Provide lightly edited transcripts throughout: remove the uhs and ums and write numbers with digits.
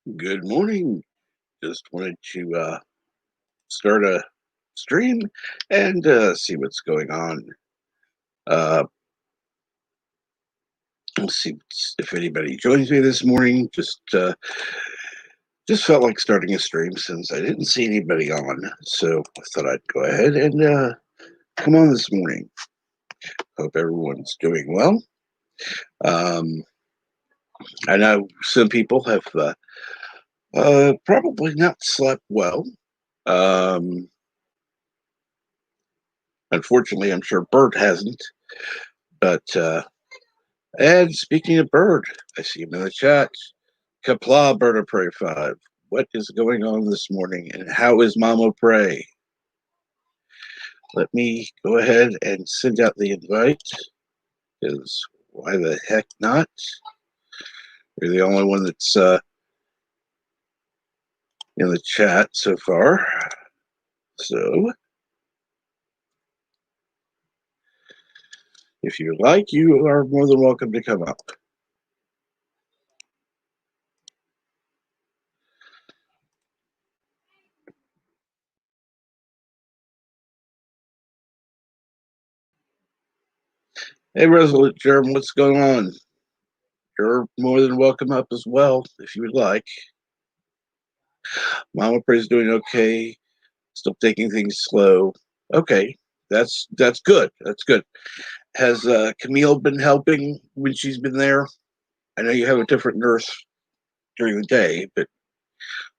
Good morning. Just wanted to start a stream and see what's going on. Uh, let's see if anybody joins me this morning. Just felt like starting a stream since I didn't see anybody on, so I thought I'd go ahead and come on this morning. Hope everyone's doing well. Um, I know some people have probably not slept well. Um, Unfortunately, I'm sure Bert hasn't, but. And speaking of Bird, I see him in the chat. Kapla, Bird of Prey 5. What is going on this morning and how is Mama Prey? Let me go ahead and send out the invite, because why the heck not? You're the only one that's in the chat so far. So, if you like, you are more than welcome to come up. Hey, Resolute Germ, what's going on? You're more than welcome up as well, if you would like. Mama Prey's doing okay. Still taking things slow. Okay, that's good. That's good. Has Camille been helping when she's been there? I know you have a different nurse during the day, but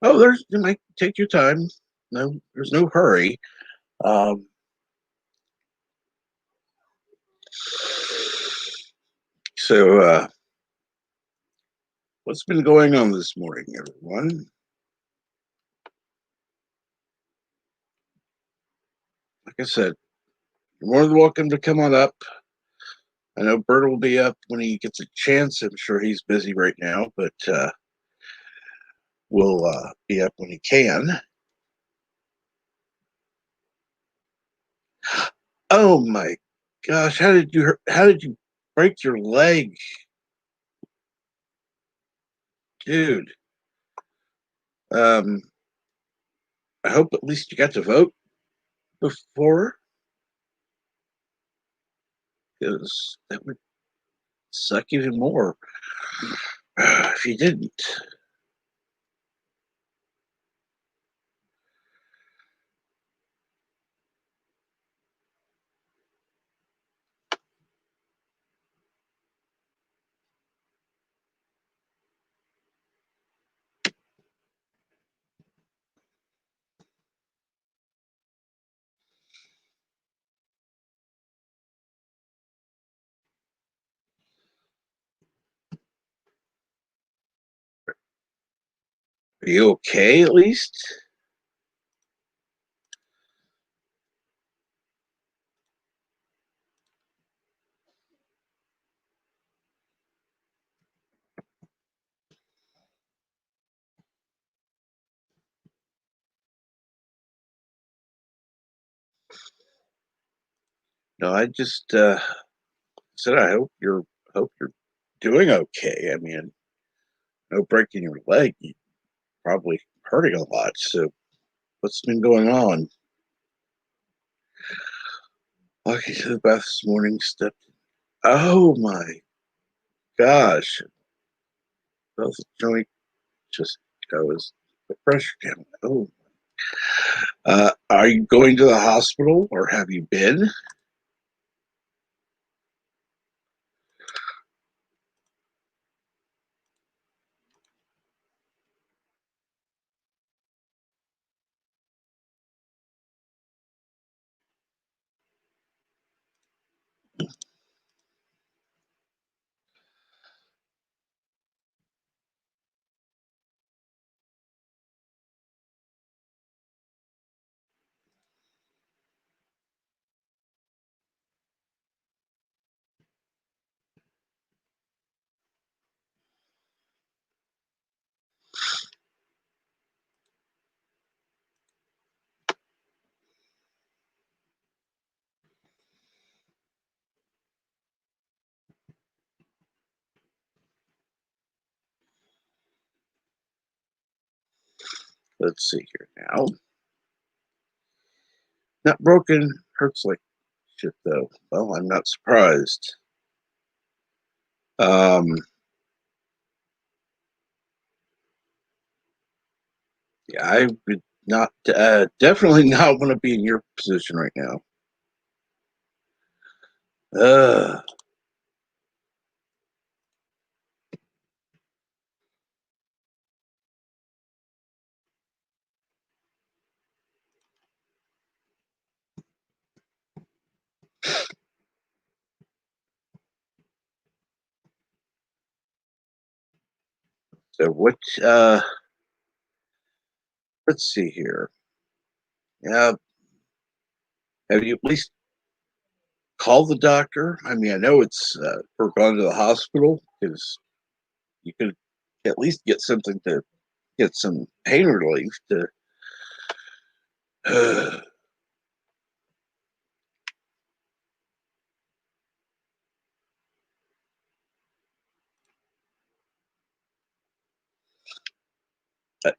you might take your time. No, there's no hurry. Um, so, what's been going on this morning, everyone? Like I said, you're more than welcome to come on up. I know Bert will be up when he gets a chance. I'm sure he's busy right now, but will be up when he can. Oh my gosh, how did you break your leg? Dude. Um I hope at least you got to vote before, because that would suck even more if you didn't. Are you okay at least? No, I just said I hope you're doing okay. I mean, no breaking your leg, you probably hurting a lot. So what's been going on? Walking to the bath this morning, stepped. Oh my gosh! Both joint just goes the pressure down. Oh, are you going to the hospital or have you been? Let's see here now. Not broken. Hurts like shit, though. Well, I'm not surprised. Yeah, I would not, definitely not want to be in your position right now. So what, let's see here. Yeah, have you at least called the doctor? I mean, I know it's, or gone to the hospital, because you could at least get something to get some pain relief to,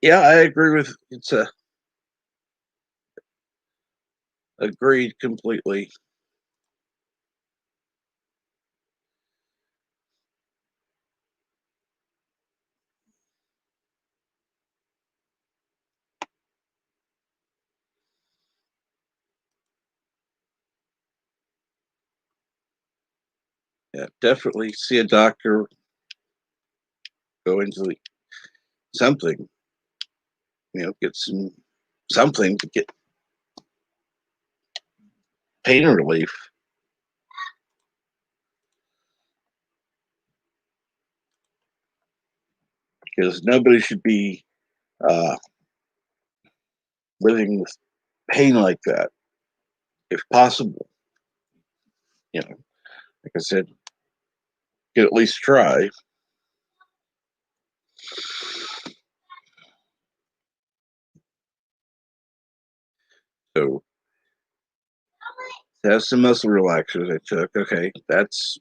yeah, I agree with, it's a, agreed completely. Yeah, definitely see a doctor, go into the, something, get some something to get pain relief. Because nobody should be uh, living with pain like that, if possible. Like I said, you could at least try. So, have some muscle relaxers I took. Okay, that's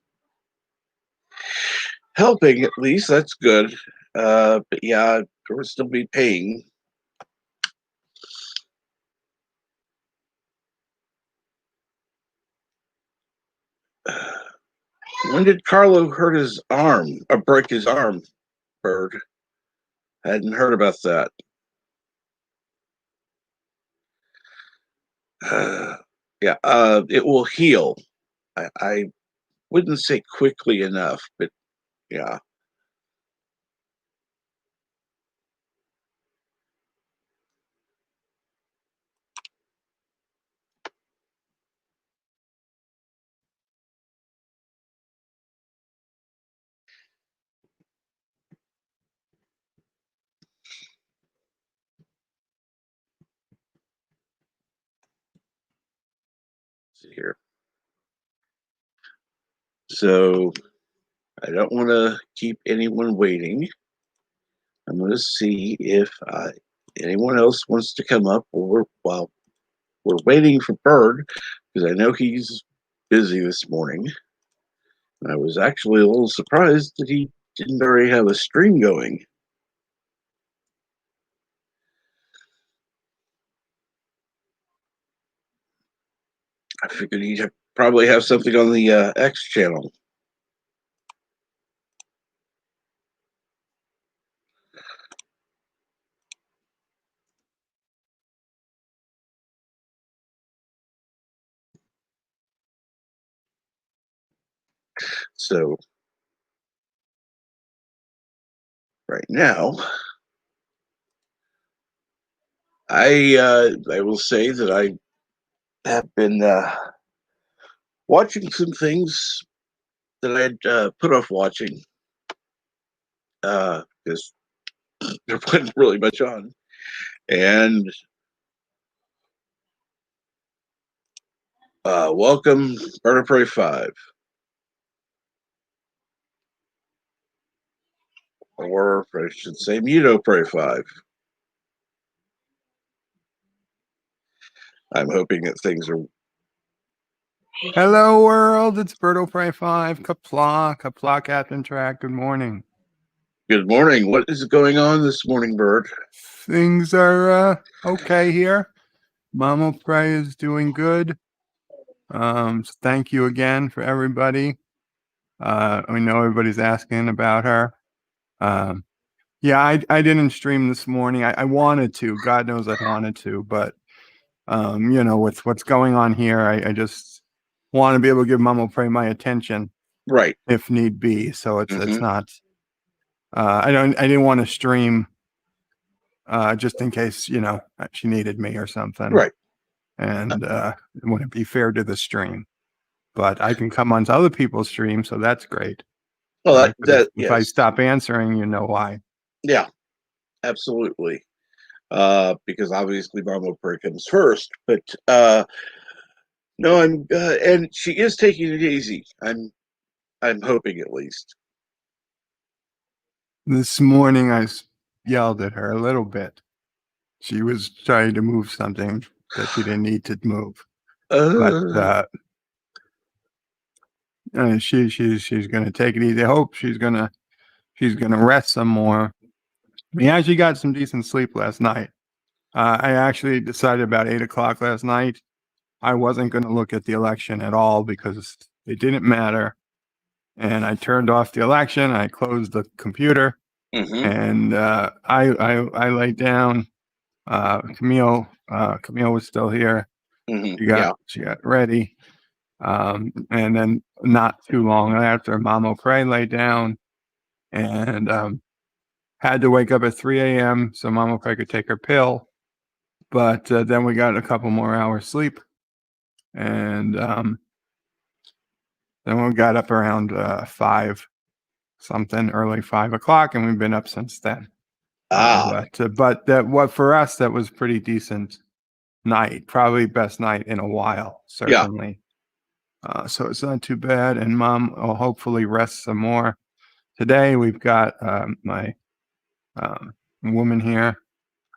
helping at least. That's good. But yeah, there will still be pain. When did Carlo hurt his arm or break his arm, Bird? I hadn't heard about that. Yeah, it will heal. I wouldn't say quickly enough, but yeah. Let's see here. So I don't want to keep anyone waiting. I'm going to see if anyone else wants to come up, or while we're waiting for Bird, because I know he's busy this morning. And I was actually a little surprised that he didn't already have a stream going. I figured he'd probably have something on the X channel. So right now, I will say that I have been watching some things that I had put off watching because there wasn't really much on. And welcome, Bird of Prey 5. Or I should say Muto Prey 5. I'm hoping that things are. Hello, world. It's Birdo Prey 5. Kapla, Captain Track. Good morning. Good morning. What is going on this morning, Bird? Things are okay here. Mama Pray is doing good. So thank you again for everybody. I know everybody's asking about her. Yeah, I didn't stream this morning. I wanted to. God knows I wanted to, but with what's going on here, I just want to be able to give Mama Pray my attention Right. if need be. So it's Mhm. not. I didn't want to stream just in case she needed me or something. Right. And it wouldn't be fair to the stream. But I can come onto other people's streams, so that's great. Well, But if I yes. stop answering, you know why. Yeah, absolutely. Because obviously Mama Prayer comes first, but no, and she is taking it easy. I'm hoping at least. This morning I yelled at her a little bit. She was trying to move something that she didn't need to move. But she's gonna take it easy. I hope she's gonna rest some more. We actually got some decent sleep last night. I actually decided about 8 o'clock last night I wasn't going to look at the election at all because it didn't matter. And I turned off the election. I closed the computer, and I laid down. Camille was still here. Yeah. She got ready. And then not too long after, Mama Pray laid down and had to wake up at 3 a.m. so Mama Pray could take her pill. But then we got a couple more hours sleep, and then we got up around 5 something, early 5 o'clock, and we've been up since then. But that what for us that was pretty decent night, probably best night in a while, certainly. So it's not too bad, and Mom will hopefully rest some more today. We've got my woman here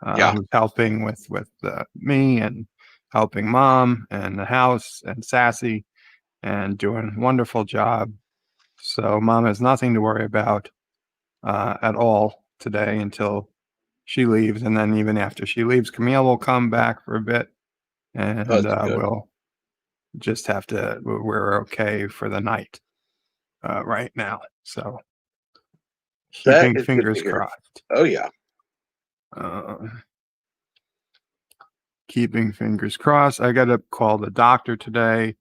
who's helping with me and helping Mom and the house and Sassy and doing a wonderful job. So Mom has nothing to worry about at all today until she leaves. And then even after she leaves, Camille will come back for a bit and we'll just have to, we're okay for the night right now. So keeping fingers crossed. Oh, yeah. Keeping fingers crossed. I got to call the doctor today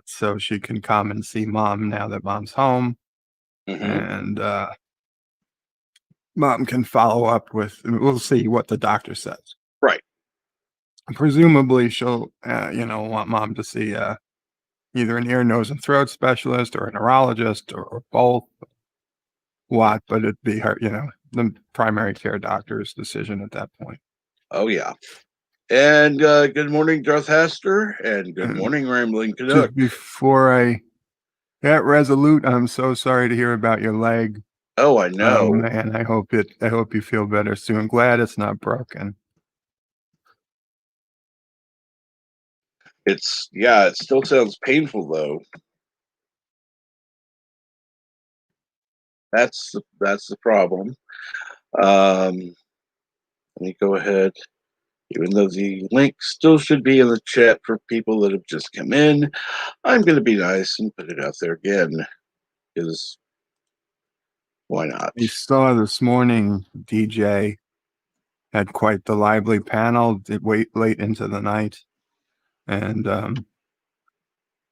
so she can come and see Mom now that Mom's home. And Mom can follow up with, we'll see what the doctor says. Right. Presumably she'll, want Mom to see either an ear, nose, and throat specialist or a neurologist or both. But it'd be her, the primary care doctor's decision at that point. Oh, yeah. And good morning, Darth Hester, and good morning, Rambling Canuck. Just before I get resolute, I'm so sorry to hear about your leg. Oh, I know. Oh man, I hope you feel better soon. Glad it's not broken. It still sounds painful though. That's the problem. Let me go ahead. Even though the link still should be in the chat for people that have just come in, I'm going to be nice and put it out there again. Because why not? We saw this morning DJ had quite the lively panel late into the night. And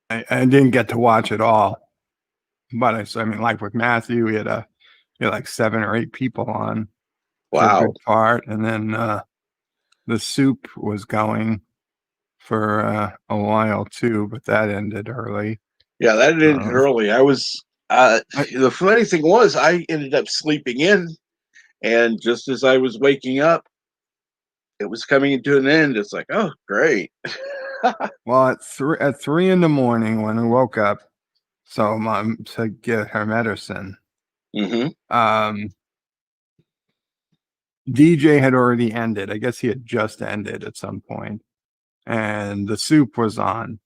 I didn't get to watch it all. But I mean, like with Matthew, we had like 7 or 8 people on for a good part. And then the soup was going for a while too, but that ended early. Yeah, that ended early. The funny thing was I ended up sleeping in, and just as I was waking up, it was coming to an end. It's like, oh, great. Well, at 3 in the morning when I woke up, so Mom to get her medicine. DJ had already ended. I guess he had just ended at some point, and the soup was on.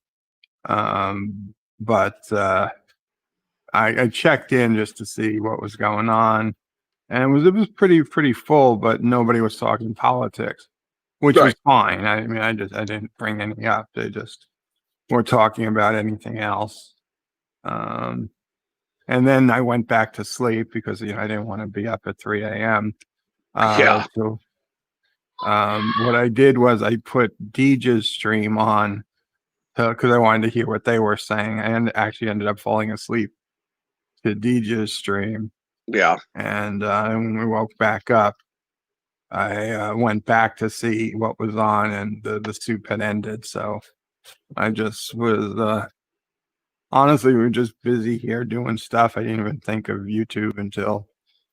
But I checked in just to see what was going on, and it was pretty full, but nobody was talking politics, which was Right. fine. I mean, I didn't bring any up. They just were talking about anything else. And then I went back to sleep because I didn't want to be up at 3 a.m. Yeah. So what I did was I put DJ's stream on because I wanted to hear what they were saying, and actually ended up falling asleep to DJ's stream. Yeah. And when we woke back up, I went back to see what was on, and the soup had ended. So I just was honestly, we were just busy here doing stuff. I didn't even think of YouTube until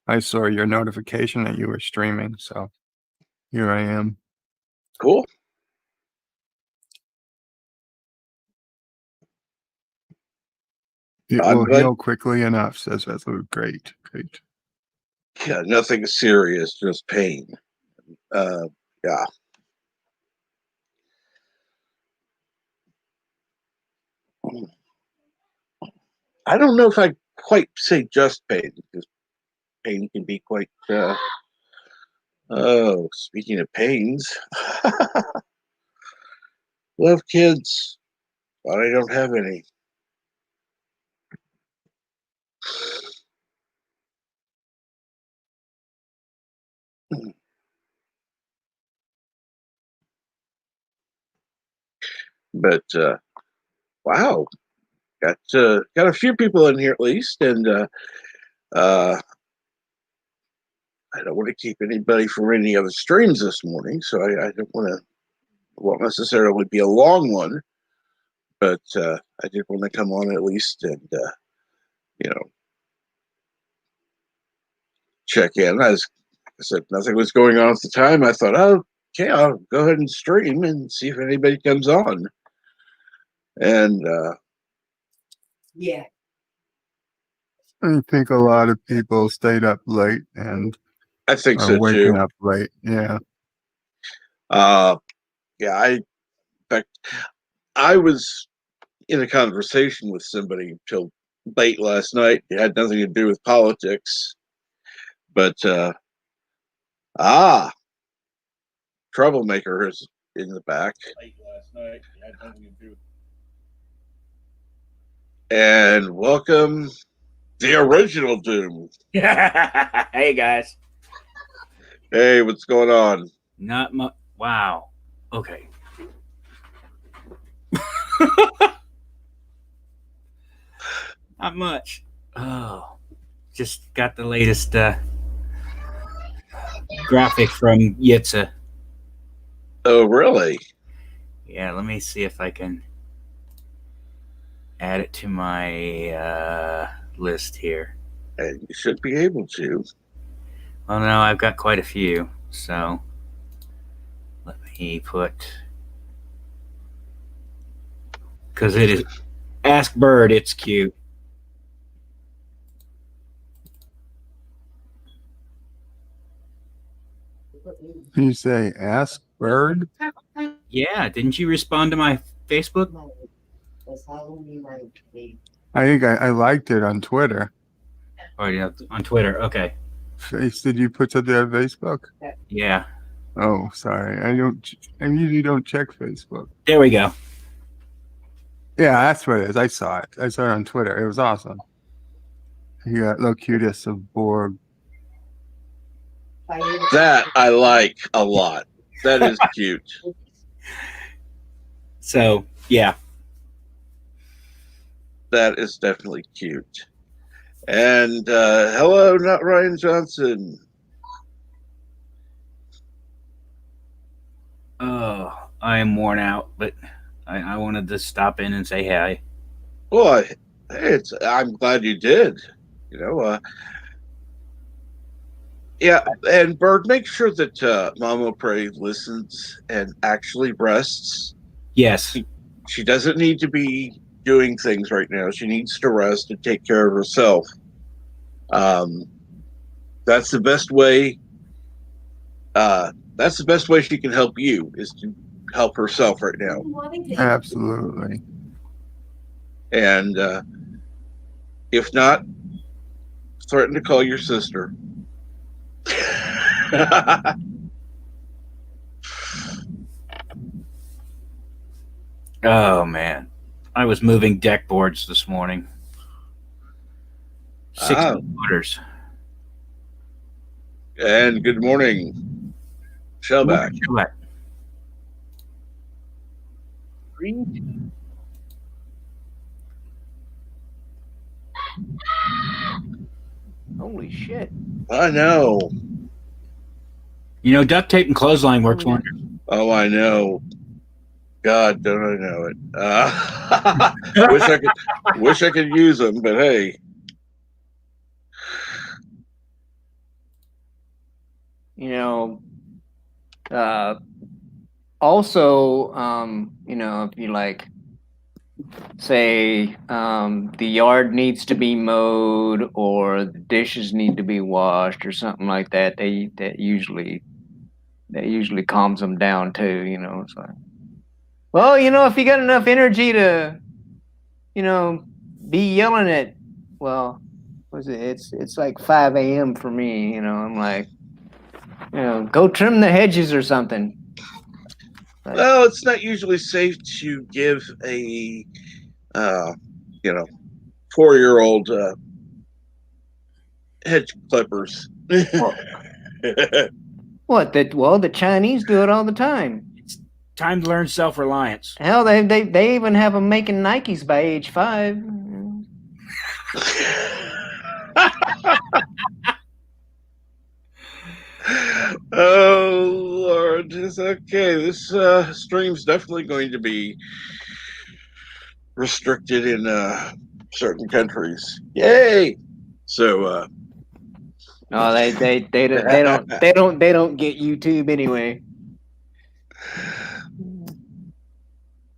I saw your notification that you were streaming. So here I am. Cool. It I'm will glad- heal quickly enough, says Resolute. Great. Yeah, nothing serious, just pain. Yeah. I don't know if I quite say just pain, because pain can be quite. Oh, speaking of pains, love kids, but I don't have any. But wow, got a few people in here at least, and I don't want to keep anybody from any other streams this morning, so I don't won't necessarily be a long one, but I did want to come on at least and check in. As I said, nothing was going on at the time. I thought, oh, okay, I'll go ahead and stream and see if anybody comes on. And yeah, I think a lot of people stayed up late and I think are so waking too. up late. Yeah. Yeah, in fact, I was in a conversation with somebody till late last night. It had nothing to do with politics, but troublemaker is in the back. Late last night. It had nothing to do with And welcome the original Doom. Hey guys. Hey, what's going on? Not much. Wow. Okay. Not much. Oh, just got the latest graphic from Yitza. Oh, really? Yeah, let me see if I can add it to my list here. And you should be able to. Well, no, I've got quite a few, so let me put, because it is Ask Bird. It's cute. You say Ask Bird? Yeah, didn't you respond to my Facebook? I think I liked it on Twitter. Or yeah, on Twitter. Okay. Did you put something on Facebook? Yeah. Oh, sorry. I usually don't check Facebook. There we go. Yeah, that's what it is. I saw it. I saw it on Twitter. It was awesome. You got Locutus of Borg. That I like a lot. That is cute. So, yeah. That is definitely cute. And hello, not Ryan Johnson. Oh, I am worn out, but I wanted to stop in and say hi. Well, I'm glad you did. Yeah, and Bird, make sure that Mama Prey listens and actually rests. Yes. She doesn't need to be doing things right now. She needs to rest and take care of herself. That's the best way. That's the best way she can help you, is to help herself right now. Absolutely. And if not, threaten to call your sister. Oh man, I was moving deck boards this morning. 60 Ah. footers. And good morning, Shellback. What? Holy shit. I know. You know, duct tape and clothesline works wonders. Oh, I know. God, don't I know it? Wish I could use them, but hey. You know, also, you know, if you like, say, the yard needs to be mowed or the dishes need to be washed or something like that, that usually calms them down too. You know, it's like, well, you know, if you got enough energy to, you know, be yelling at, well, was it? It's like 5 a.m. for me. You know, I'm like, you know, go trim the hedges or something. Well, it's not usually safe to give a, 4-year-old hedge clippers. What? That? Well, the Chinese do it all the time. It's time to learn self-reliance. Hell, they even have them making Nikes by age 5. Oh Lord, it's okay. This stream's definitely going to be restricted in certain countries. Yay! So No, they don't get YouTube anyway.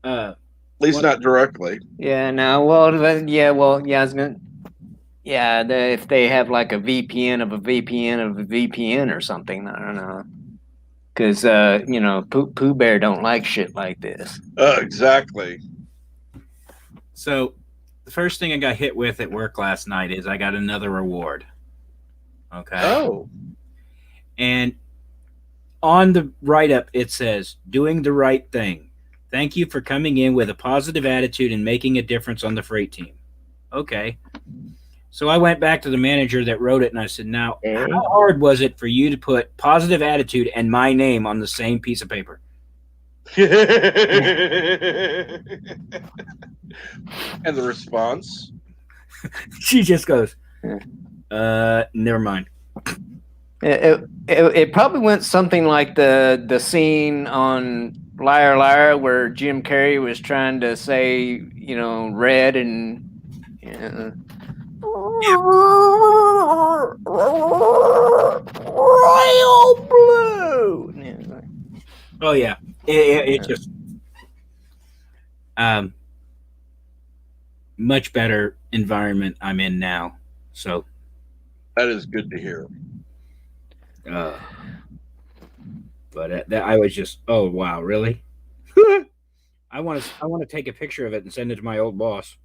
at least not directly. Yeah, no, well, yeah, I was gonna, yeah, if they have like a VPN of a VPN of a VPN or something, I don't know, because you know, Pooh Bear don't like shit like this. Exactly. So, the first thing I got hit with at work last night is I got another reward. Okay. Oh. And on the write-up, it says, doing the right thing. Thank you for coming in with a positive attitude and making a difference on the freight team. Okay. So I went back to the manager that wrote it and I said, now, how hard was it for you to put positive attitude and my name on the same piece of paper? And the response? She just goes, never mind. It probably went something like the scene on Liar Liar where Jim Carrey was trying to say, you know, red and royal blue. Oh yeah, it just much better environment I'm in now. So That is good to hear. But I was just, oh wow, really? I want to take a picture of it and send it to my old boss.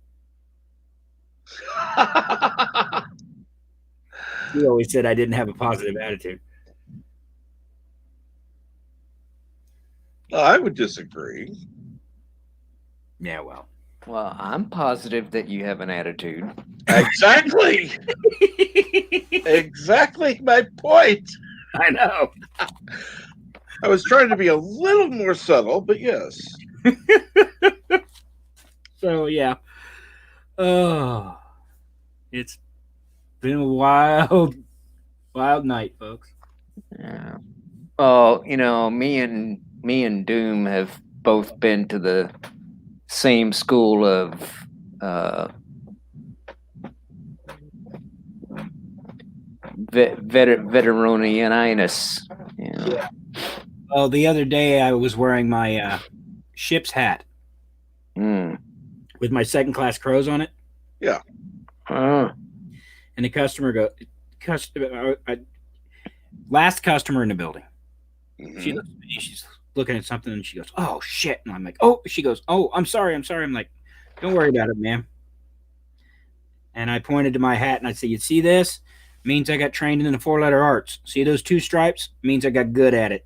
He always said I didn't have a positive attitude. I would disagree. Yeah, well. Well, I'm positive that you have an attitude. Exactly. Exactly my point. I know. I was trying to be a little more subtle, but yes. So yeah. Oh, it's been a wild night, folks. Yeah. Well, you know, me and Doom have both been to the same school of veteranitis. You know. Yeah. Well, the other day I was wearing my ship's hat with my second class crows on it. Yeah. And the customer last customer in the building. Mm-hmm. She looks at me, she's looking at something and she goes, oh shit. And I'm like, oh, she goes, oh, I'm sorry. I'm like, don't worry about it, ma'am. And I pointed to my hat and I said, you see this? Means I got trained in the 4-letter arts. See those 2 stripes? Means I got good at it.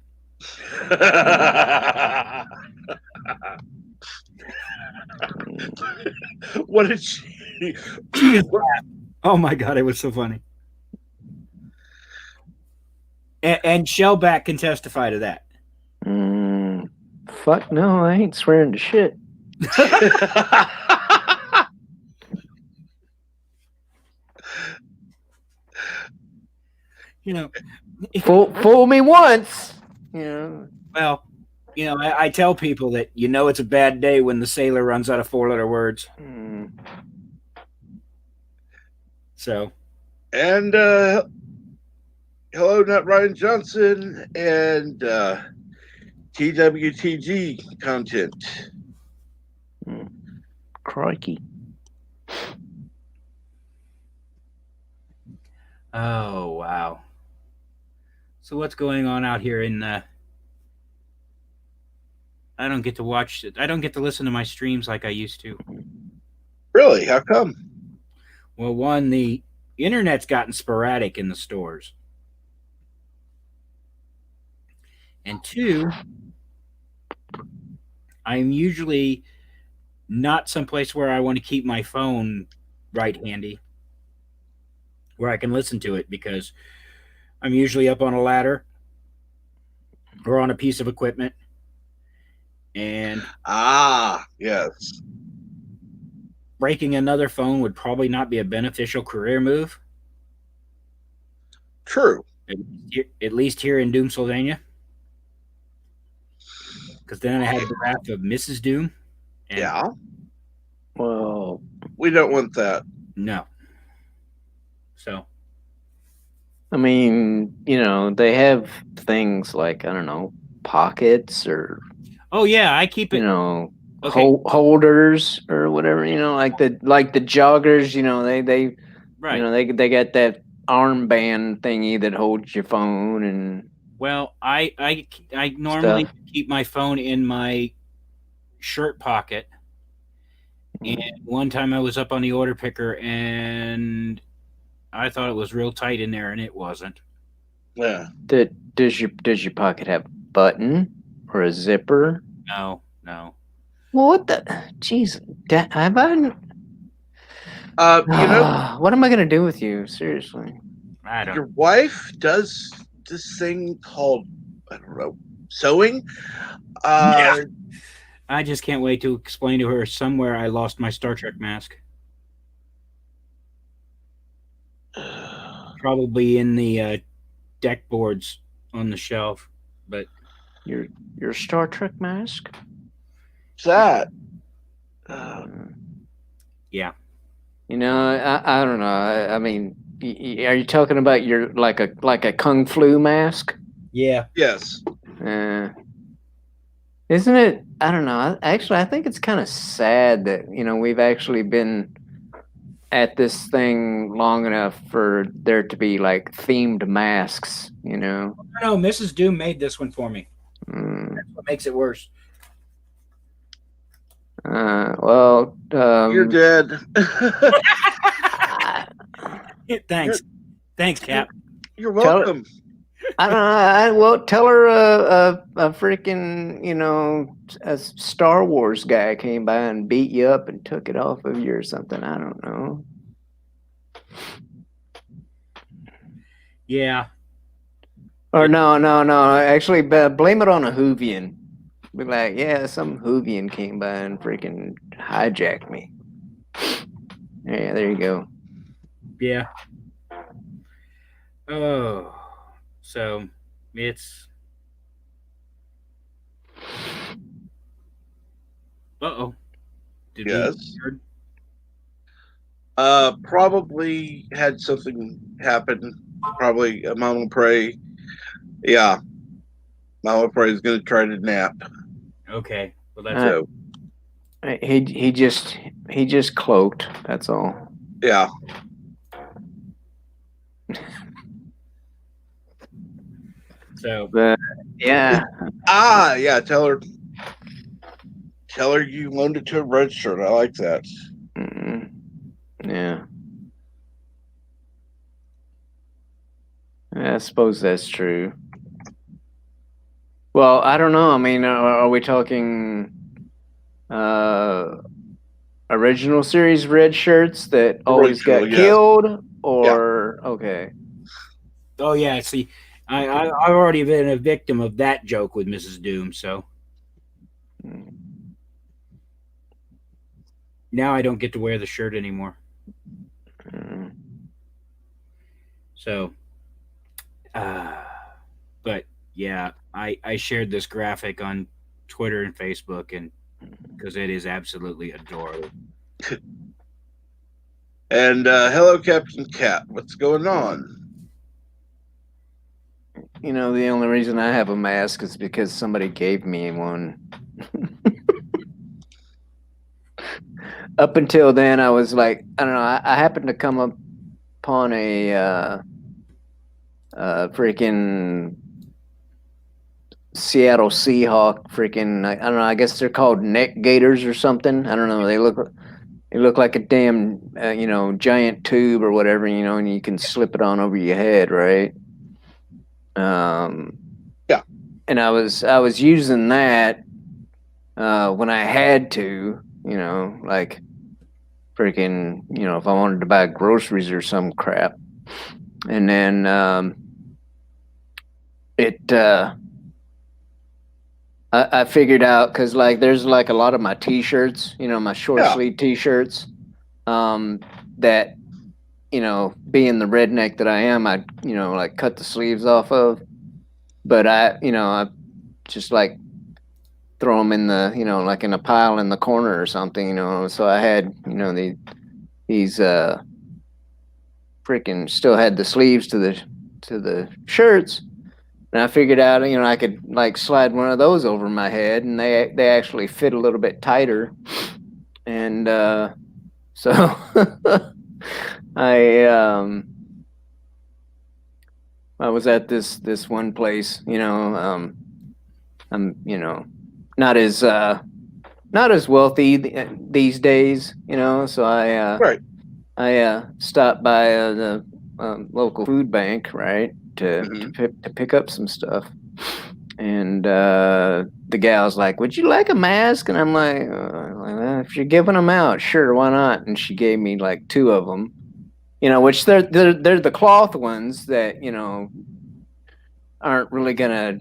What did she? She just laughed. Oh my god, it was so funny. And Shellback can testify to that. Fuck no, I ain't swearing to shit. You know, Fool me once. You know. well, I tell people that it's a bad day when the sailor runs out of 4-letter words. So, And hello, not Ryan Johnson and TWTG content. Crikey. oh wow. So what's going on out here in I don't get to watch it. I don't get to listen to my streams like I used to. Really? How come? Well, one, the internet's gotten sporadic in the stores. And 2, I'm usually not someplace where I want to keep my phone right handy, where I can listen to it, because I'm usually up on a ladder or on a piece of equipment. And Yes. breaking another phone would probably not be a beneficial career move, True. at least here in Doom, Sylvania. Because then I had the wrath of Mrs. Doom. And Yeah. Well, We don't want that. No. So, I mean, they have things like, I don't know, pockets or, oh yeah, I keep it. Okay. Holders or whatever, like the joggers, they Right. they got that armband thingy that holds your phone and Well, I normally stuff. keep my phone in my shirt pocket. And one time I was up on the order picker and I thought it was real tight in there, and it wasn't. Yeah. Does your pocket have a button or a zipper? No. Well, what the? Jeez, have I? What am I gonna do with you? Seriously. I don't. Your wife does this thing called, I don't know, sewing. Yeah. I just can't wait to explain to her somewhere I lost my Star Trek mask. Probably in the deck boards on the shelf, but Your Star Trek mask? What's that? Yeah. I don't know. I mean, are you talking about your like a kung flu mask? Yeah. Yes. Isn't it? I don't know. Actually, I think it's kind of sad that we've actually been at this thing long enough for there to be like themed masks. No, Mrs. Doom made this one for me. That's what makes it worse. Well, You're dead. Thanks. Thanks, Cap. You're welcome. I don't know. Well, tell her a freaking a Star Wars guy came by and beat you up and took it off of you or something. I don't know. Yeah. Or no. Actually, blame it on a Hoovian. Be like, yeah, some Hoovian came by and freaking hijacked me. Yeah, there you go. Yeah. Oh, so it's. Uh-oh. Did Yes. we? Probably had something happen. Probably Mama Prey. Yeah. Mama Prey is going to try to nap. Okay. Well, that's So, He just cloaked. That's all. yeah. so. But yeah. Yeah. Tell her you loaned it to a red shirt. I like that. Yeah. I suppose that's true. Well, I don't know. I mean, are we talking original series red shirts that always got Original, yes. killed, or okay? Oh yeah, see, I've already been a victim of that joke with Mrs. Doom, so now I don't get to wear the shirt anymore. Mm. So, but yeah, I shared this graphic on Twitter and Facebook, and because it is absolutely adorable. And hello, Captain Cat. What's going on? You know, the only reason I have a mask is because somebody gave me one. Up until then, I was like, I don't know. I happened to come upon a freaking Seattle Seahawk freaking. I don't know. I guess they're called neck gaiters or something. I don't know. They look like a damn giant tube or whatever, and you can slip it on over your head, right? Yeah. And I was using that when I had to, like freaking, if I wanted to buy groceries or some crap. And then I figured out, because like there's like a lot of my t-shirts, my short sleeve t-shirts, that being the redneck that I am, I like cut the sleeves off of, but I just like throw them in the like in a pile in the corner or something, so I had these freaking still had the sleeves to the shirts. And I figured out, I could like slide one of those over my head, and they actually fit a little bit tighter. And so I was at this one place, I'm not as wealthy these days, so Right. I stopped by the local food bank, right, to pick up some stuff, and the gal's like, "Would you like a mask?" And I'm like, well, "If you're giving them out, sure, why not?" And she gave me like 2 of them, which they're the cloth ones that aren't really gonna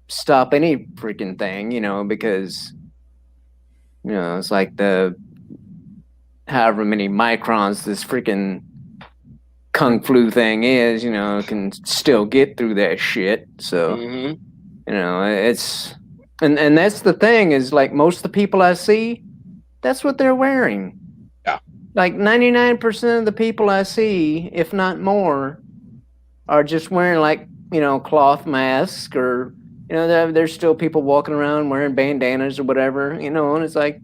stop any freaking thing, because it's like the however many microns this freaking kung flu thing is, can still get through that shit. So it's and that's the thing, is like most of the people I see, that's what they're wearing. Yeah. Like 99% of the people I see, if not more, are just wearing like cloth masks, or there's still people walking around wearing bandanas or whatever, and it's like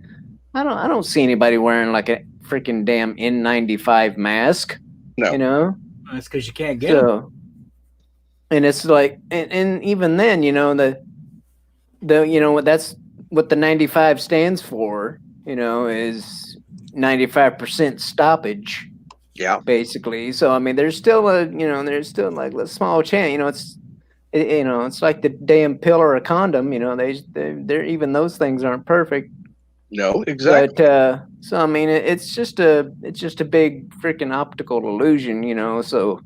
I don't see anybody wearing like a freaking damn N95 mask. No. That's because you can't get them. And it's like, and even then, that's what the 95 stands for, is 95% stoppage. Yeah. Basically. So I mean, there's still there's still like a small chance, it's like the damn pill or a condom, they're even those things aren't perfect. No, exactly. But so I mean, it's just a big freaking optical illusion, so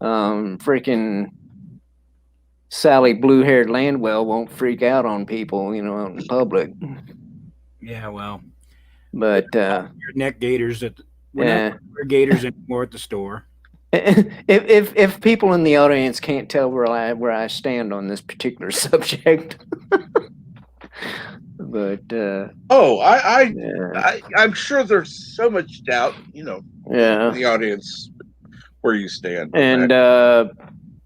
freaking Sally blue-haired Landwell won't freak out on people, out in public. Yeah, well, but your neck gaiters we're not wearing gaiters anymore at the store. If people in the audience can't tell where I stand on this particular subject. But I'm sure there's so much doubt, in the audience where you stand. And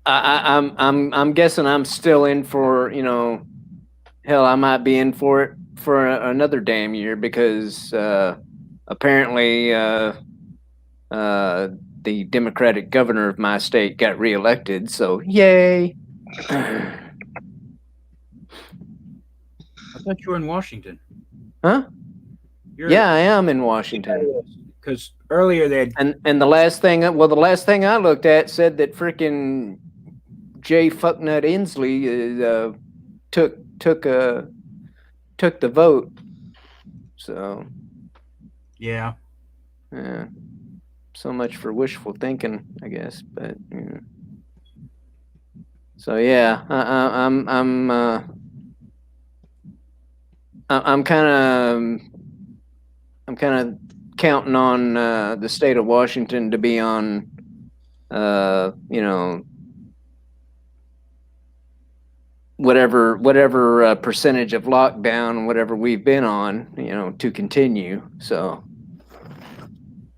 I'm guessing I'm still in for, hell, I might be in for it for another damn year, because apparently the Democratic governor of my state got reelected, so yay. I thought you were in Washington. Huh? Yeah, I am in Washington. because earlier they had And the last thing, the last thing I looked at said that freaking Jay Fucknut Inslee took the vote. So yeah. yeah, so much for wishful thinking, I guess. But yeah. So yeah, I'm kind of counting on the state of Washington to be on, you know, whatever percentage of lockdown, whatever we've been on, you know, to continue. So,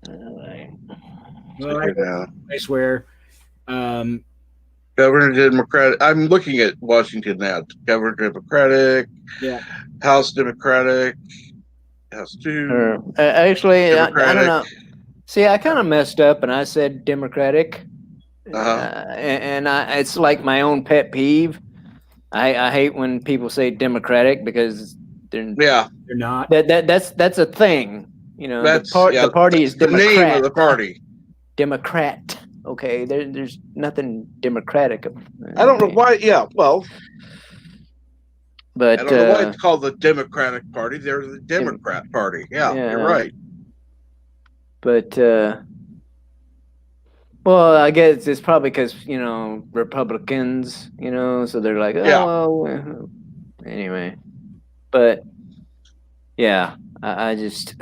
Well, I Check it out. place where Governor Democratic. I'm looking at Washington now. Governor Democratic. Yeah. House Democratic. House 2. actually, I don't Democratic. know. See, I kind of messed up and I said Democratic. Uh-huh. It's like my own pet peeve. I hate when people say Democratic because they're Yeah, not. that's a thing. You know, that's the party is the Democrat. name of the party. Democrat. Okay, there's nothing democratic. I don't know why. Yeah, well, But I don't know why it's called the Democratic Party. There's the Democrat Party. Yeah, Yeah. you're right. But well, I guess it's probably because, you know, Republicans, you know, so they're like, oh, Yeah. well, anyway. But yeah, I just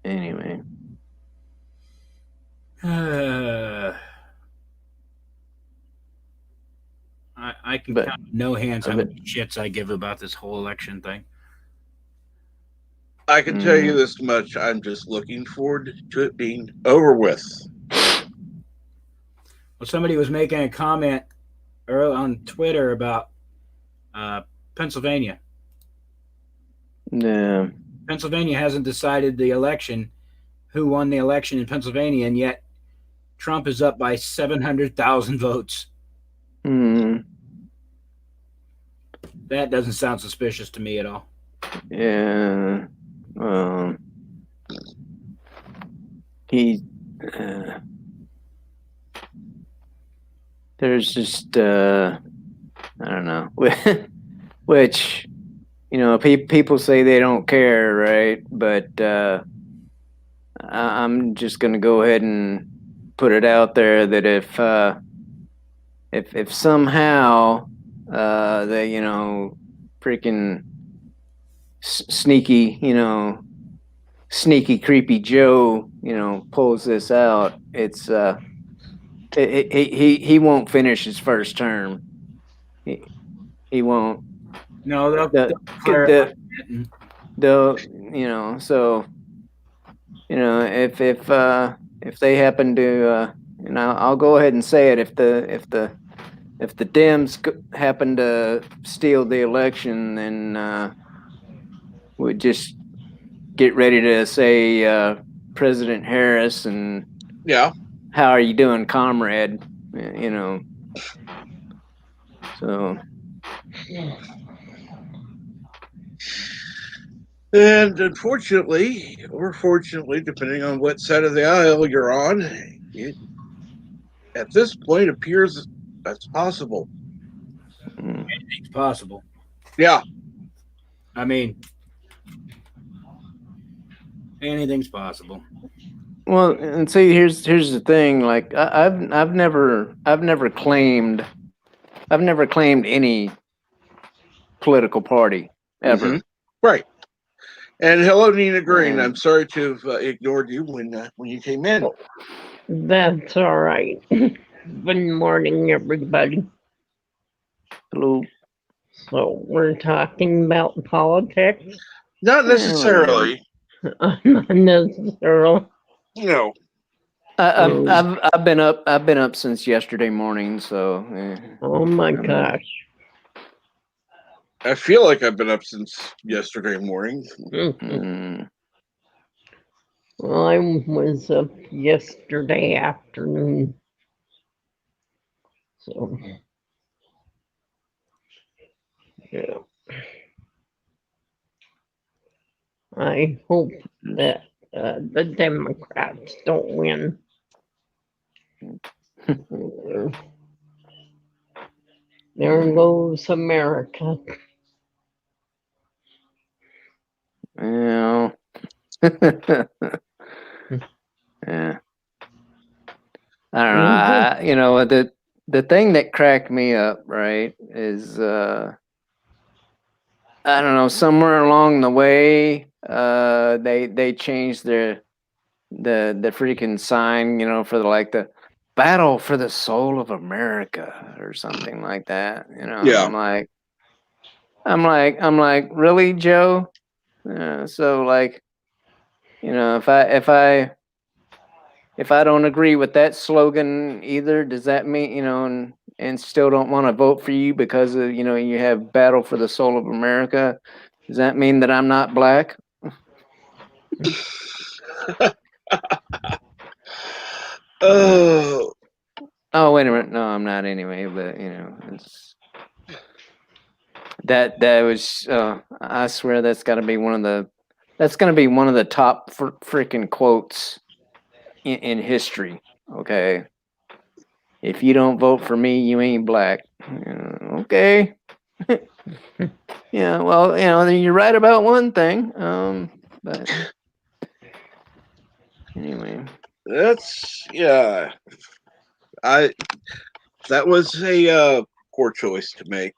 anyway. I can But- count on no hands how but- many shits I give about this whole election thing. I can tell you this much. I'm just looking forward to it being over with. Well, somebody was making a comment early on Twitter about Pennsylvania. Yeah. Pennsylvania hasn't decided the election, who won the election in Pennsylvania, and yet Trump is up by 700,000 votes. Mm, That doesn't sound suspicious to me at all. yeah. He. There's just I don't know, which, you know, people say they don't care, right? But I'm just gonna go ahead and put it out there that if somehow they, you know, freaking sneaky, you know, sneaky creepy Joe, you know, pulls this out, it's he won't finish his first term. He won't. No, they'll The, clarify it and- they'll, you know, so, you know, if they happen to, you know, I'll go ahead and say it, if the Dems happen to steal the election, then we just get ready to say President Harris and Yeah. how are you doing, comrade? You know. So And unfortunately, or fortunately, depending on what side of the aisle you're on, it at this point appears that's possible. anything's possible. Yeah. I mean, anything's possible. well, and see, here's the thing. Like I've never claimed any political party ever. Mhm. Right. And hello, Nina Green. Yeah. I'm sorry to have ignored you when you came in. That's all right. Good morning, everybody. Hello. So we're talking about politics, Not necessarily. not necessarily. No. I've been up since yesterday morning. So Oh my gosh. I feel like I've been up since yesterday morning. mm, Well, I was up yesterday afternoon. So, yeah. I hope that the Democrats don't win. There goes America. Well, yeah. I don't know. You know, the thing that cracked me up, right, is I don't know, somewhere along the way, they changed the freaking sign, you know, for the battle for the soul of America or something like that. You know, Yeah. I'm like, really, Joe? So like, you know, if I don't agree with that slogan either, does that mean, you know, and still don't want to vote for you because of, you know, you have battle for the soul of America? Does that mean that I'm not black? Oh, Oh, wait a minute. No, I'm not anyway, but you know, that was, I swear that's got to be one of the top freaking quotes in history. Okay. If you don't vote for me, you ain't black. Okay. Yeah, well, you know, you're right about one thing. But anyway. that's yeah. That was a poor choice to make.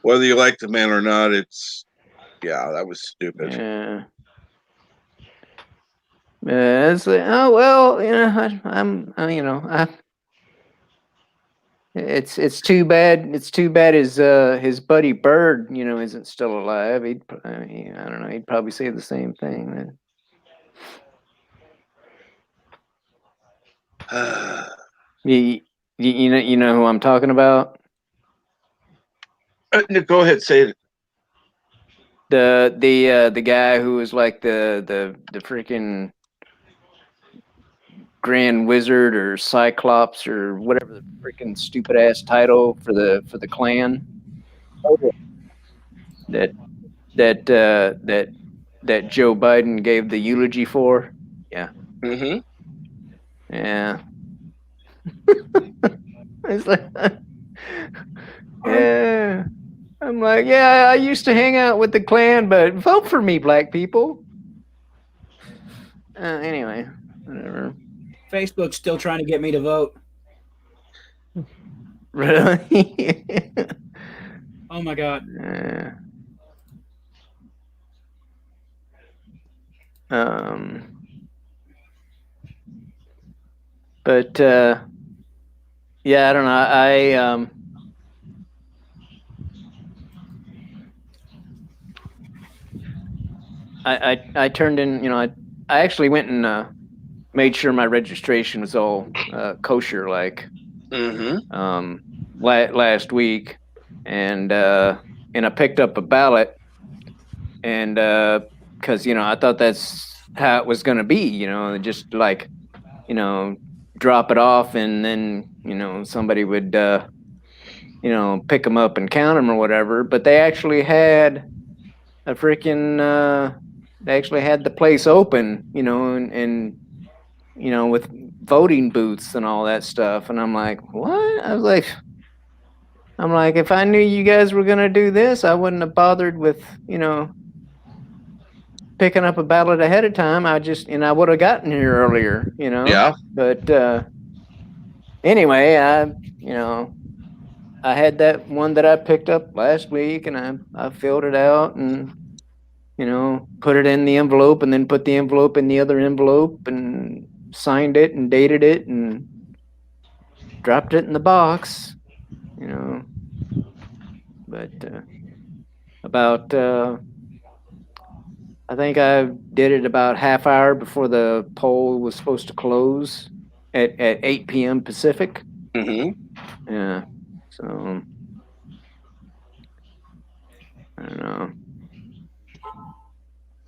Whether you like the man or not, that was stupid. Yeah. It's like, oh well, you know, you know, it's too bad. It's too bad his buddy Bird, you know, isn't still alive. I don't know. He'd probably say the same thing. Man. You know who I'm talking about? Go ahead, say it. The guy who was like the freaking Grand Wizard or Cyclops or whatever the freaking stupid ass title for the clan. That Joe Biden gave the eulogy for. Yeah. Mm-hmm. Yeah. It's like, yeah. I'm like, yeah, I used to hang out with the Klan, but vote for me, black people. Anyway, whatever. Facebook's still trying to get me to vote. Really? Oh my God. Yeah. But yeah, I don't know. I turned in, you know, I actually went and made sure my registration was all kosher, like last week, and I picked up a ballot, and because you know I thought that's how it was gonna be, you know, just like, you know, drop it off, and then you know somebody would you know pick them up and count them or whatever. But they actually had a freaking they actually had the place open, you know, and you know, with voting booths and all that stuff. And I'm like, what? I'm like, if I knew you guys were going to do this, I wouldn't have bothered with, you know, picking up a ballot ahead of time. I would have gotten here earlier, you know? Yeah. But anyway, you know, I had that one that I picked up last week, and I filled it out and, you know, put it in the envelope, and then put the envelope in the other envelope, and signed it and dated it and dropped it in the box, you know. But about I think I did it about half hour before the poll was supposed to close at 8 p.m. Pacific. Mm-hmm. Yeah. So I don't know.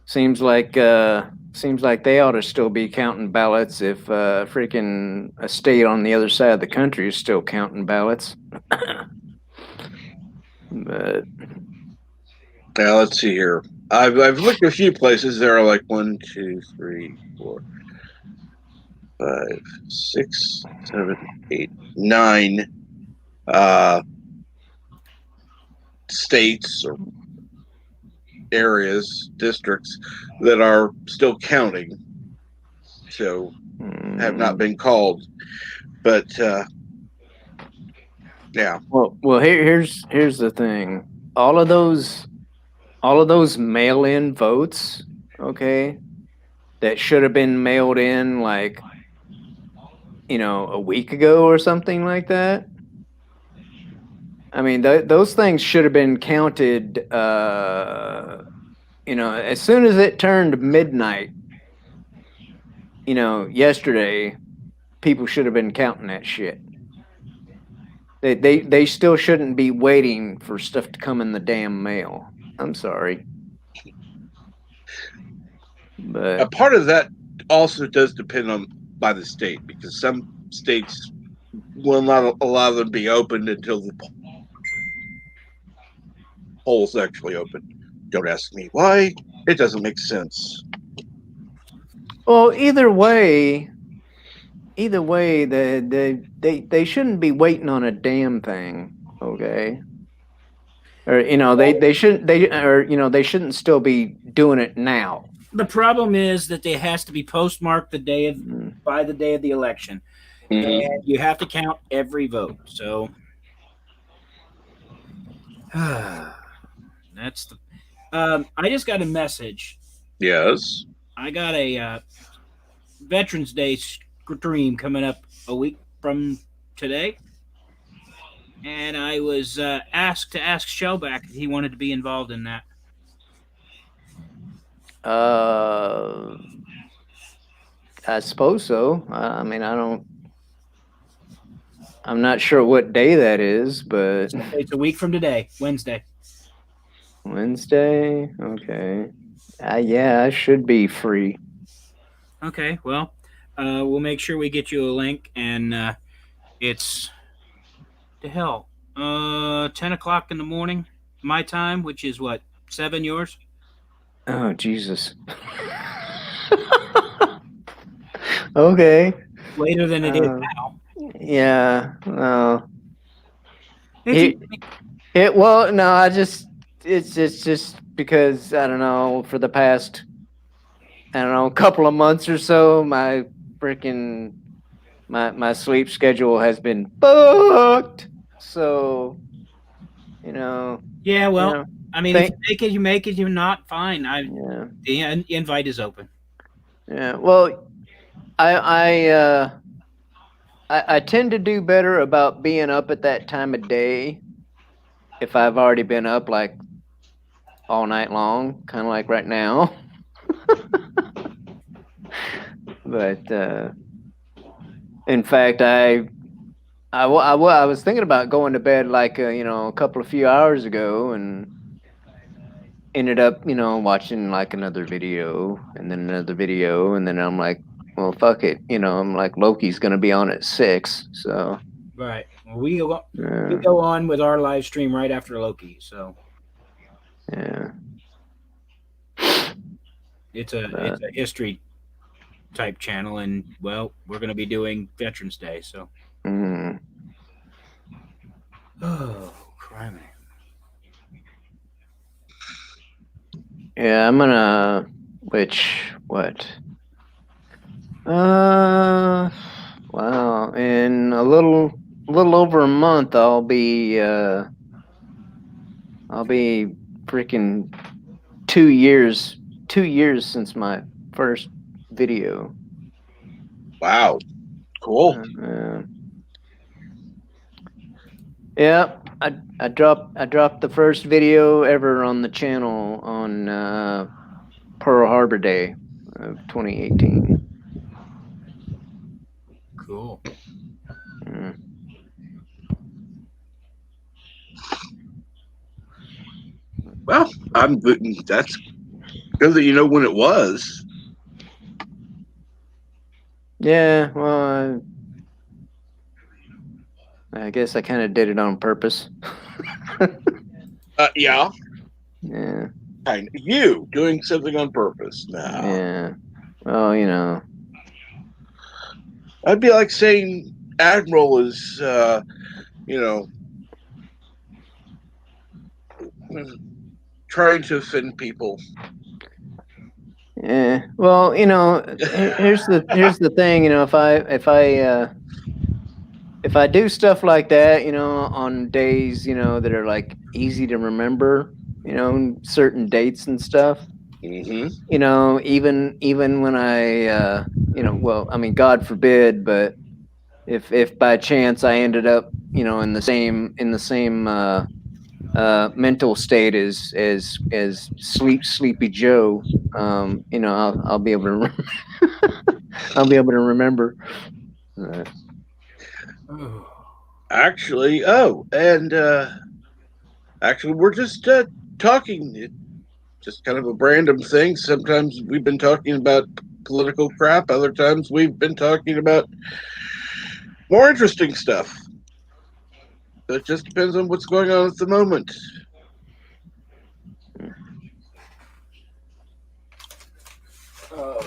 Seems like they ought to still be counting ballots if freaking a state on the other side of the country is still counting ballots. But Now let's see here. I've looked at a few places. There are like 1, 2, 3, 4, 5, 6, 7, 8, 9 states or areas, districts that are still counting. So have not been called. But yeah. Well, here's the thing. All of those mail-in votes, okay, that should have been mailed in like, a week ago or something like that. I mean, those things should have been counted, as soon as it turned midnight, yesterday, people should have been counting that shit. They still shouldn't be waiting for stuff to come in the damn mail. I'm sorry. A But part of that also does depend on by the state, because some states will not allow them to be opened until the polls actually open. Don't ask me why. It doesn't make sense. well, either way, they shouldn't be waiting on a damn thing, okay? Or they shouldn't still be doing it now. The problem is that it has to be postmarked by the day of the election, and you have to count every vote. So that's the. I just got a message. Yes. I got a Veterans Day stream coming up a week from today, and I was asked to ask Shellback if he wanted to be involved in that. I suppose so. I mean, I'm not sure what day that is, but It's a week from today, Wednesday. Wednesday. Okay. Yeah, I should be free. Okay, well, we'll make sure we get you a link, and it's to hell 10 o'clock in the morning, my time, which is what, 7 yours? Oh, Jesus. Okay. Later than it is now. Yeah. No. It's Well, no, it's just because I don't know, for the past couple of months or so, my freaking my sleep schedule has been booked. So, yeah, well, you know, I mean, if you make it, you make it. You're not, fine. yeah. The invite is open. Yeah. Well, I tend to do better about being up at that time of day if I've already been up like all night long, kind of like right now. But in fact, I was thinking about going to bed like a few hours ago, and ended up watching like another video and then another video, and then I'm like, well, fuck it, I'm like, Loki's gonna be on at 6, so Right. Well, we go on with our live stream right after Loki, so yeah. it's a history type channel, and well, we're going to be doing Veterans Day, so. Mm. Oh, criminy. Yeah, I'm gonna. Wow. In a little over a month, I'll be freaking 2 years. 2 years since my first video. Wow. Cool. Yeah, I dropped the first video ever on the channel on Pearl Harbor Day of 2018. Cool. Mm. Well, that's good that you know when it was. Yeah, well, I guess I kind of did it on purpose. Yeah. Yeah. You doing something on purpose. No. Yeah. Well, you know. I'd be like saying Admiral is, trying to offend people. Yeah. Well, you know, here's the thing. You know, if I do stuff like that, you know, on days, you know, that are like easy to remember, you know, certain dates and stuff, Mm-hmm. you know, even when I, you know, well, I mean, God forbid, but if by chance I ended up, you know, in the same mental state as Sleepy Joe, you know, I'll be able to I'll be able to remember. Actually, actually, we're just talking. Just kind of a random thing. Sometimes we've been talking about political crap. Other times we've been talking about more interesting stuff. So it just depends on what's going on at the moment. I'll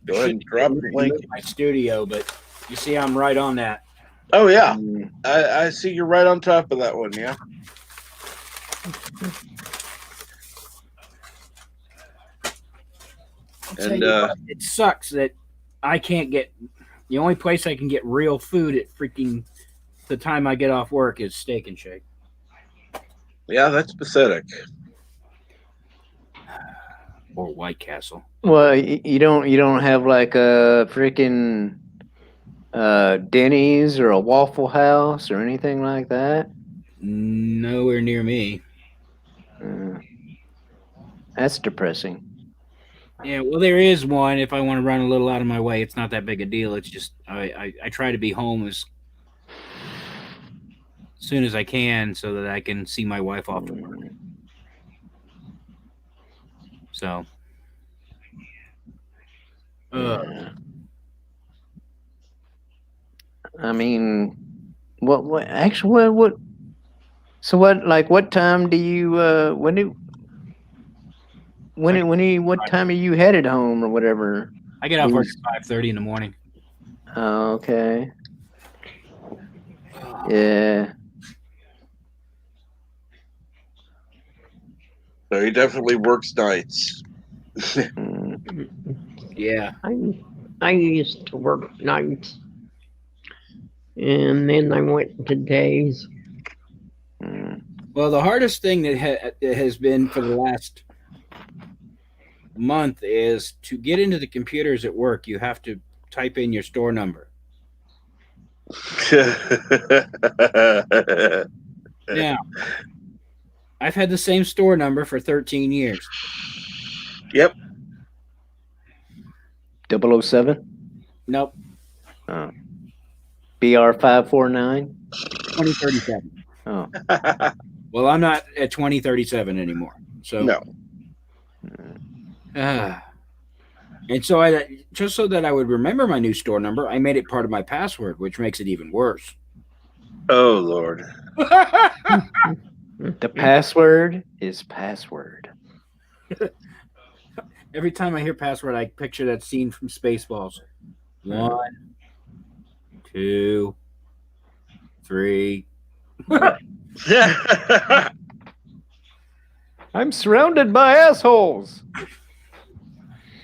go ahead and drop the link. My studio, but you see, I'm right on that. Oh yeah, I see you're right on top of that one. Yeah. And It sucks that I can't get. The only place I can get real food at freaking the time I get off work is Steak and Shake. yeah, that's pathetic. Or White Castle. Well, you don't have like a freaking Denny's or a Waffle House or anything like that. Nowhere near me. That's depressing. Yeah, well, there is one. If I want to run a little out of my way, it's not that big a deal. It's just I try to be home as soon as I can so that I can see my wife off to work. So, I mean, what actually what? So what time do you what time are you headed home or whatever? I get off work at 5:30 in the morning. Oh, okay. Yeah. So he definitely works nights. Yeah. I used to work nights, and then I went to days. Well, the hardest thing that has been for the last month is to get into the computers at work. You have to type in your store number. Now, I've had the same store number for 13 years. Yep. 007? Nope. BR549? 2037. Oh. Well, I'm not at 2037 anymore. So No. And so I just so that I would remember my new store number, I made it part of my password, which makes it even worse. Oh Lord. The password is password. Every time I hear password, I picture that scene from Spaceballs. 1, 2, 3. I'm surrounded by assholes.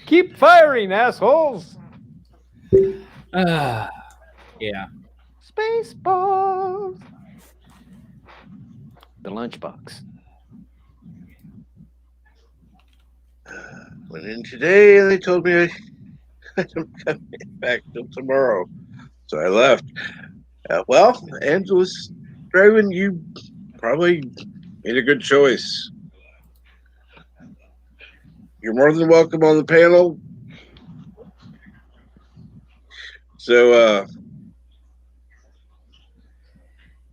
Keep firing, assholes. Yeah. Spaceballs. The lunchbox. Went in today and they told me I don't come back till tomorrow. So I left. Well, Angela's driving. You probably made a good choice. You're more than welcome on the panel. So,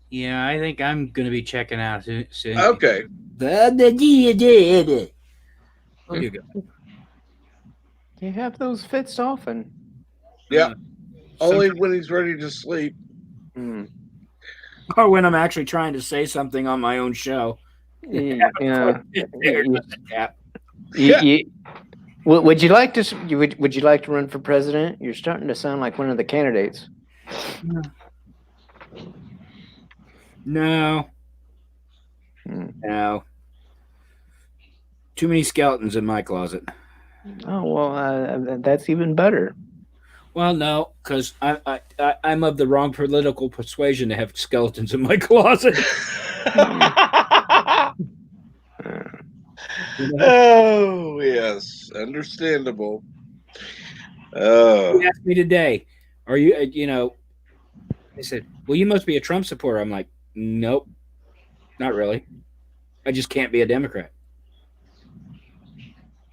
Yeah, I think I'm going to be checking out soon. okay. Oh, you go. You have those fits often. Yeah. Only when he's ready to sleep. Or when I'm actually trying to say something on my own show. Yeah. There's the cap. Would you like to? Would you like to run for president? You're starting to sound like one of the candidates. No. Hmm. No. Too many skeletons in my closet. Oh well, that's even better. Well, no, because I'm of the wrong political persuasion to have skeletons in my closet. Oh, yes, understandable. Oh, He asked me today, "Are you? They said, well, you must be a Trump supporter." I'm like, nope, not really. I just can't be a Democrat.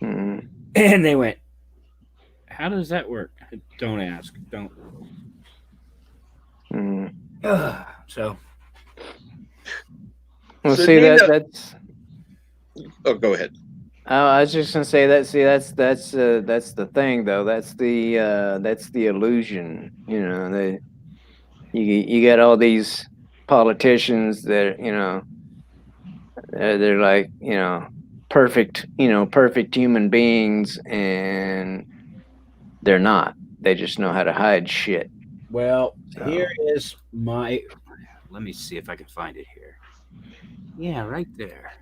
Hmm. And they went, how does that work? Don't ask. Don't. Hmm. So Well, So see Nina- that's. oh, go ahead. I was just gonna say that. See, that's the thing, though. That's the illusion. You know, you got all these politicians that they're like perfect perfect human beings, and they're not. They just know how to hide shit. well, So. here is my. Let me see if I can find it here. Yeah, right there.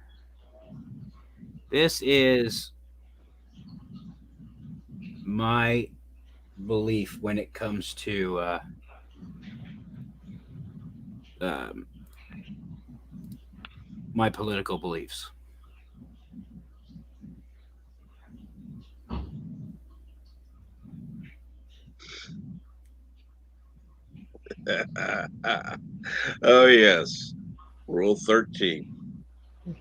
This is my belief when it comes to my political beliefs. Oh, yes. Rule 13.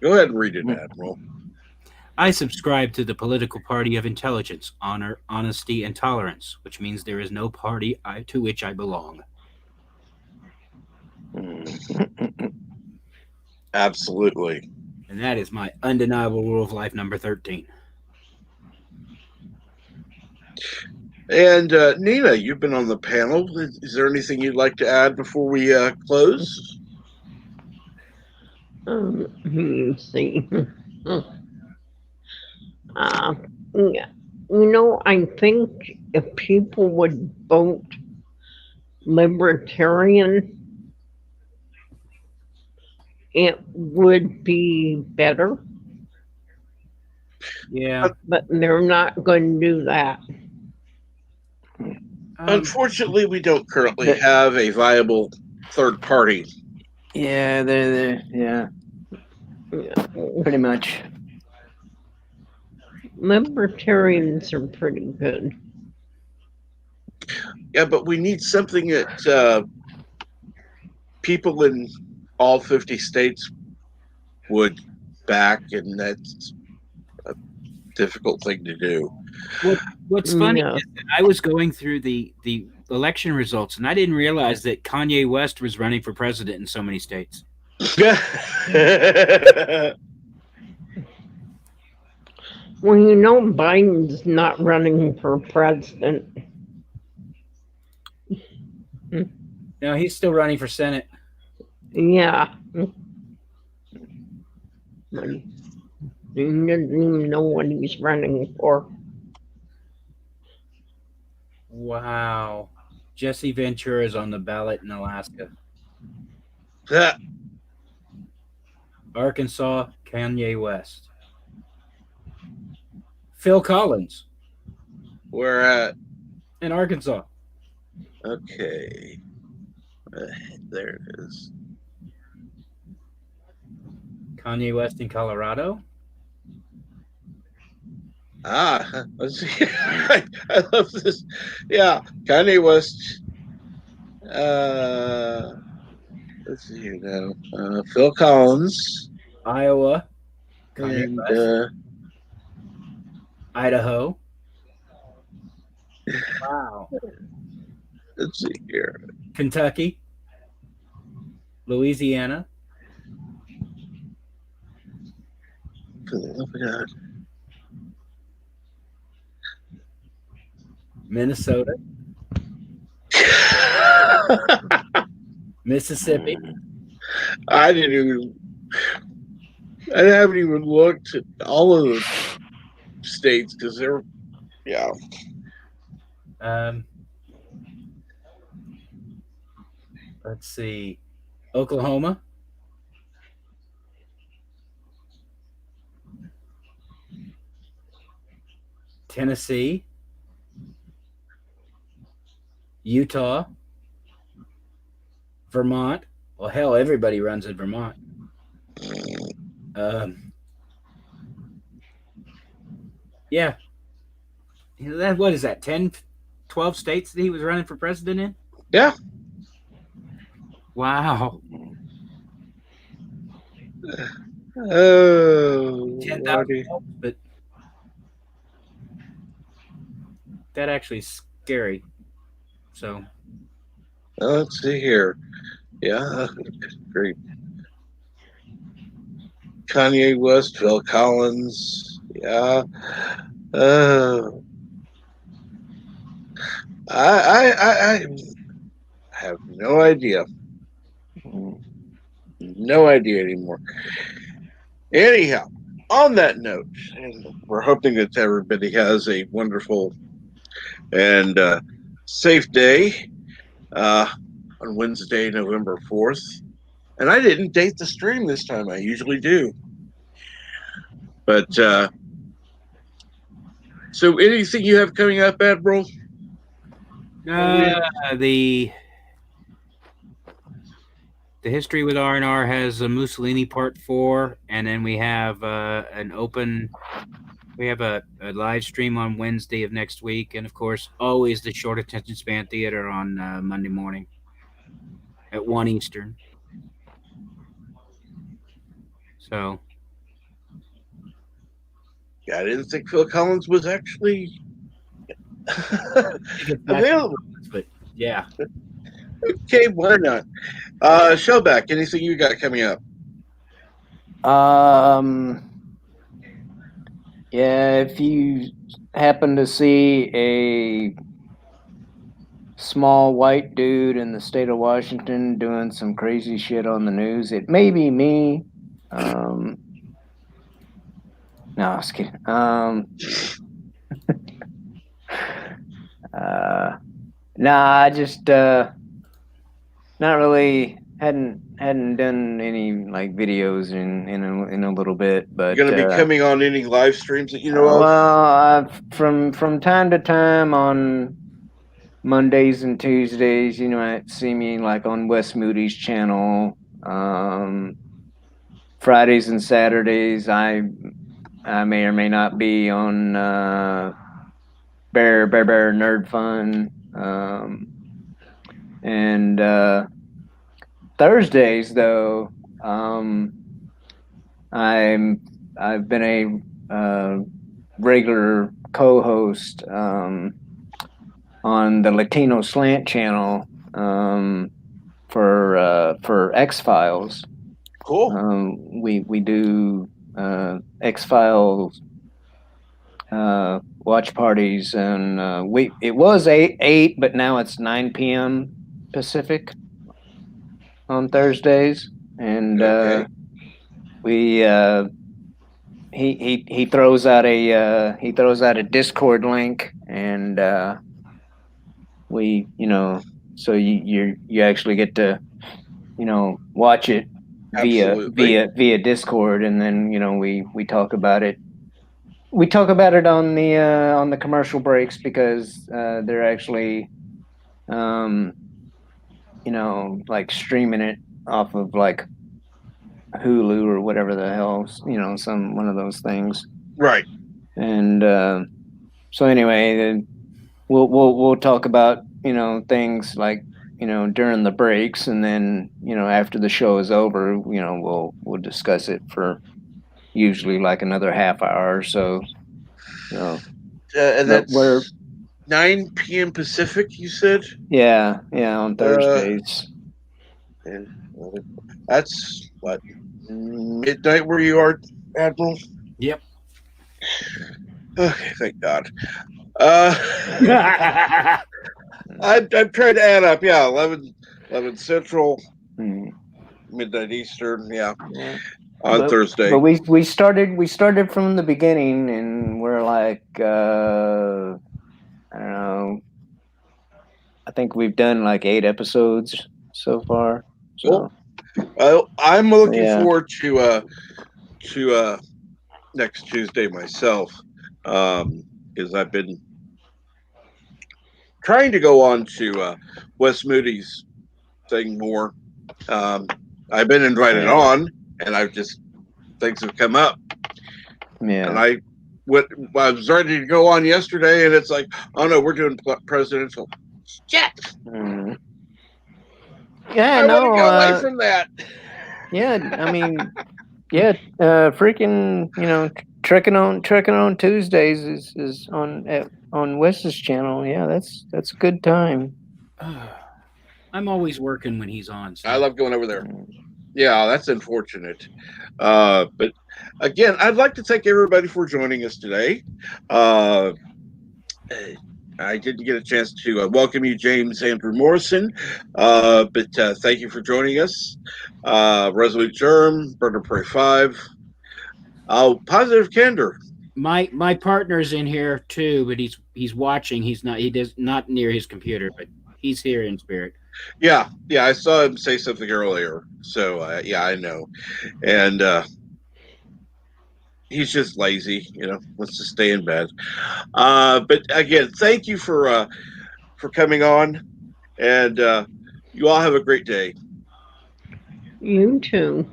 Go ahead and read it, Admiral. I subscribe to the political party of intelligence, honor, honesty, and tolerance, which means there is no party to which I belong. Absolutely. And that is my undeniable rule of life number 13. And Nina, you've been on the panel. Is there anything you'd like to add before we close? Let's see. Yeah, I think if people would vote libertarian, it would be better, Yeah. but they're not going to do that. Unfortunately, we don't currently have a viable third party. Yeah, they're yeah, pretty much. Libertarians are pretty good. Yeah, but we need something that people in all 50 states would back, and that's a difficult thing to do. What's funny Yeah. is that I was going through the election results, and I didn't realize that Kanye West was running for president in so many states. Well, Biden's not running for president. No, he's still running for Senate. Yeah. But he doesn't even know what he's running for. Wow. Jesse Ventura is on the ballot in Alaska. Arkansas, Kanye West. Phil Collins We're at, in Arkansas. okay. There it is. Kanye West in Colorado. Let's see. I love this. Yeah, Kanye West. Let's see here now. Phil Collins. Iowa. Kanye And, West. Idaho. Wow. let's see here. Kentucky. Louisiana. For the love of God. Minnesota. Mississippi. I didn't even. I haven't even looked at all of the states because they're, yeah. Let's see. Oklahoma. Tennessee. Utah. Vermont. Well, hell, everybody runs in Vermont. Yeah. What is that, 10, 12 states that he was running for president in? Yeah. Wow. Oh, 10,000 votes, but that actually is scary. So. let's see here. Yeah, great. Kanye West, Phil Collins. Yeah. I have no idea. No idea anymore. Anyhow, on that note, and we're hoping that everybody has a wonderful and safe day on Wednesday, November 4th. And I didn't date the stream this time. I usually do. But so anything you have coming up, Admiral? The History with R&R has a Mussolini Part 4, and then we have we have a live stream on Wednesday of next week, and of course, always the Short Attention Span Theater on Monday morning at 1 Eastern. So. Yeah, I didn't think Phil Collins was actually available. But yeah. Okay, why not? Shellback, anything you got coming up? Yeah, if you happen to see a small white dude in the state of Washington doing some crazy shit on the news, it may be me. No, I was kidding. I just not really hadn't done any like videos in a little bit, but You're gonna be coming on any live streams that you know of? Well, from time to time on Mondays and Tuesdays, you might see me like on Wes Moody's channel. Fridays and Saturdays, I may or may not be on Bear Nerd Fun. And Thursdays though, I've been a regular co-host on the Latino Slant channel for X-Files. Cool. We do X-Files watch parties, and it was 8, but now it's 9 p.m. Pacific on Thursdays, and Okay. he throws out a Discord link, and so you actually get to watch it via Discord, and then we talk about it. We talk about it on the commercial breaks because they're actually like streaming it off of like Hulu or whatever the hell, one of those things. Right. And so anyway, we'll talk about things like during the breaks, and then after the show is over, we'll discuss it for usually like another half hour or so. And that's 9 p.m. Pacific, you said? Yeah, on Thursdays. And that's what, midnight where you are, Admiral? Yep. Okay, thank God. I'm trying to add up. Yeah, 11 Central, midnight Eastern. Yeah. on Thursday. But we started from the beginning, and we're like, I don't know. I think we've done like 8 episodes so far. So I'm looking Yeah. forward to next Tuesday myself, because I've been trying to go on to Wes Moody's thing more. I've been invited Yeah. on, and I've just things have come up, and yeah, I was ready to go on yesterday, and it's like, oh no, we're doing presidential. Shit! Mhm. yeah, I want to no, go away from that. yeah. I mean, yeah, freaking, trekking on Tuesdays is on Wes's channel. Yeah, that's a good time. I'm always working when he's on. So. I love going over there. Yeah, that's unfortunate. But again, I'd like to thank everybody for joining us today. I didn't get a chance to welcome you, James Andrew Morrison, but thank you for joining us. Resolute Germ, Burner Prey 5, Positive Candor. My partner's in here too, but he's watching. He does not near his computer, but he's here in spirit. Yeah, I saw him say something earlier. So yeah, I know, and he's just lazy, wants to stay in bed. But again, thank you for coming on, and you all have a great day. You too.